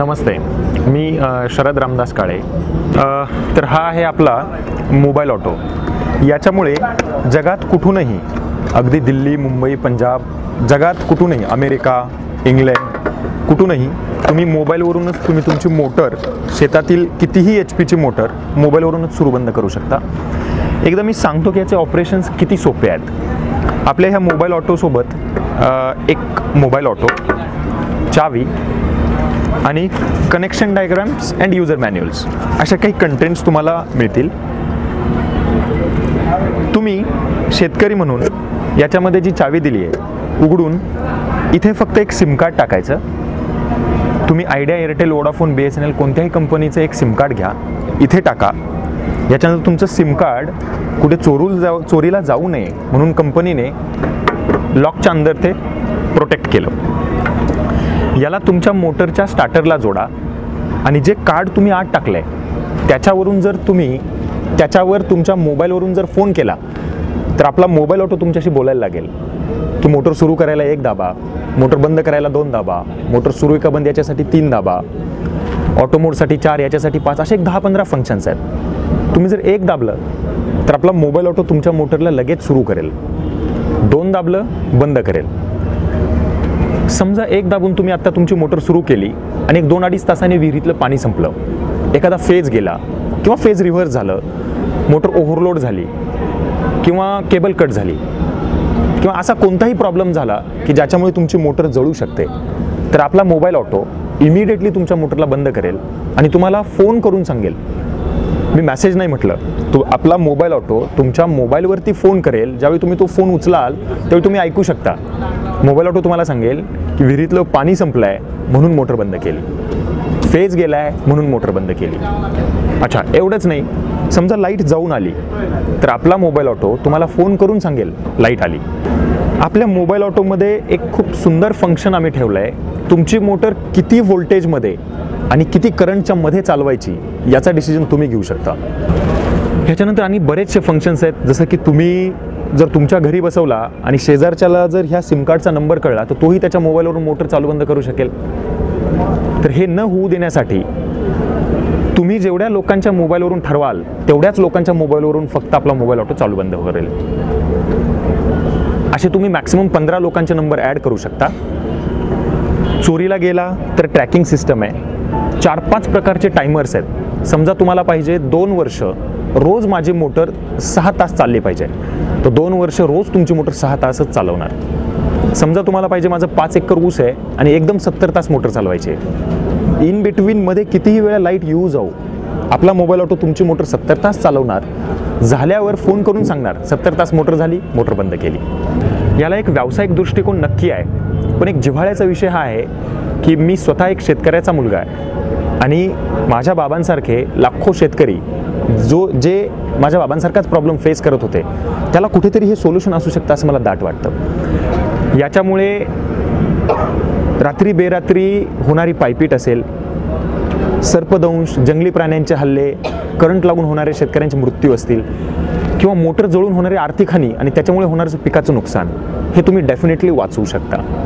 नमस्ते, मी शरद रामदास काळे। तर हा आहे आपला मोबाईल ऑटो। याच्यामुळे जगात कुठूनही, अगदी दिल्ली, मुंबई, पंजाब, जगात कुठूनही, अमेरिका, इंग्लंड, कुठूनही तुम्ही मोबाईलवरूनच तुम्ही तुमची मोटर, शेतातील कितीही HP ची मोटर मोबाईलवरूनच सुरू बंद करू शकता। एकदा मी सांगतो की याचे ऑपरेशन्स किती सोपे आहेत। आपल्या ह्या मोबाईल ऑटोसोबत एक मोबाईल ऑटो, चावी आणि connection diagrams and user manuals अशा काही कंटेंट्स तुम्हाला मिळतील। तुम्ही शेतकरी म्हणून याच्यामध्ये जी चावी दिली आहे उघडून इथे फक्त एक सिम कार्ड टाकायचं। तुम्ही आयडिया, एअरटेल, वोडाफोन, BSNL कोणत्याही कंपनीचं एक सिम कार्ड घ्या, इथे टाका। याच्यानंतर तुमचं सिम कार्ड कुठे चोरीला जाऊ नये म्हणून कंपनीने लॉकच्या अंदर ते प्रोटेक्ट केलं। याला तुमच्या मोटरच्या स्टार्टरला जोडा आणि जे कार्ड तुम्ही आत टाकलंय त्याच्यावर तुमच्या मोबाईलवरून जर फोन केला तर आपला मोबाईल ऑटो तुमच्याशी बोलायला लागेल की मोटर सुरू करायला 1 दाबा, मोटर बंद करायला 2 दाबा, मोटर सुरू का बंद याच्यासाठी 3 दाबा, ऑटो मोडसाठी 4, याच्यासाठी 5, असे 10-15 फंक्शन्स आहेत। तुम्ही जर 1 दाबलं तर आपला मोबाईल ऑटो तुमच्या मोटरला लगेच सुरू करेल, 2 दाबलं बंद करेल। समजा 1 दाबून तुम्ही आता तुमची मोटर सुरू केली आणि 2-2.5 तासाने विहिरीतलं पाणी संपलं, एखादा फेज गेला किंवा फेज रिव्हर्स झालं, मोटर ओव्हरलोड झाली किंवा केबल कट झाली किंवा असा कोणताही प्रॉब्लेम झाला की ज्याच्यामुळे तुमची मोटर जळू शकते, तर आपला मोबाईल ऑटो इमिडिएटली तुमच्या मोटरला बंद करेल आणि तुम्हाला फोन करून सांगेल। मी मेसेज नाही म्हटलं, आपला मोबाईल ऑटो तुमच्या मोबाईलवरती फोन करेल। ज्यावेळी तुम्ही तो फोन उचलाल त्यावेळी तुम्ही ऐकू शकता मोबाईल ऑटो तुम्हाला सांगेल की विहिरीतलं पाणी संपलंय म्हणून मोटर बंद केली, फेज गेलाय म्हणून मोटर बंद केली। अच्छा, एवढंच नाही, समजा लाईट जाऊन आली तर आपला मोबाईल ऑटो तुम्हाला फोन करून सांगेल लाईट आली। आपल्या मोबाईल ऑटोमध्ये एक खूप सुंदर फंक्शन आम्ही ठेवलं आहे, तुमची मोटर किती व्होल्टेजमध्ये आणि किती करंटच्या मध्ये चालवायची याचा डिसिजन तुम्ही घेऊ शकता। ह्याच्यानंतर आणि बरेचसे फंक्शन्स आहेत, जसं की तुम्ही जर तुमच्या घरी बसवला आणि शेजारच्याला जर ह्या सिम कार्डचा नंबर कळला तर तोही त्याच्या मोबाईलवरून मोटर चालू बंद करू शकेल। तर हे न होऊ देण्यासाठी तुम्ही जेवढ्या लोकांच्या मोबाईलवरून ठरवाल तेवढ्याच लोकांच्या मोबाईलवरून फक्त आपला मोबाईल ऑटो चालू बंद करेल। असे तुम्ही मॅक्सिमम 15 लोकांचे नंबर ॲड करू शकता। चोरीला गेला तर ट्रॅकिंग सिस्टम आहे, 4-5 प्रकारचे टायमर्स आहेत। समजा तुम्हाला पाहिजे 2 वर्ष रोज माझी मोटर 6 तास चालली पाहिजे, तर 2 वर्ष रोज तुमची मोटर 6 तासच चालवणार। समजा तुम्हाला पाहिजे माझं 5 एकर ऊस आहे आणि एकदम 70 तास मोटर चालवायची आहे, इन बिटवीन मध्ये कितीही वेळा लाईट येऊ जाऊ आपला मोबाईल ऑटो तुमची मोटर 70 तास चालवणार, झाल्यावर फोन करून सांगणार 70 तास मोटर झाली, मोटर बंद केली। याला एक व्यावसायिक दृष्टिकोन नक्की आहे, पण एक जिव्हाळ्याचा विषय हा आहे की मी स्वतः एक शेतकऱ्याचा मुलगा आहे आणि माझ्या बाबांसारखे लाखो शेतकरी जे माझ्या बाबांसारखाच प्रॉब्लेम फेस करत होते, त्याला कुठेतरी हे सोल्युशन असू शकतं असं मला दाट वाटतं। याच्यामुळे रात्री बेरात्री होणारी पायपीट असेल, सर्पदंश, जंगली प्राण्यांचे हल्ले, करंट लागून होणारे शेतकऱ्यांचे मृत्यू असतील किंवा मोटर जळून होणारी आर्थिक हानी आणि त्याच्यामुळे होणारं पिकाचं नुकसान, हे तुम्ही डेफिनेटली वाचवू शकता।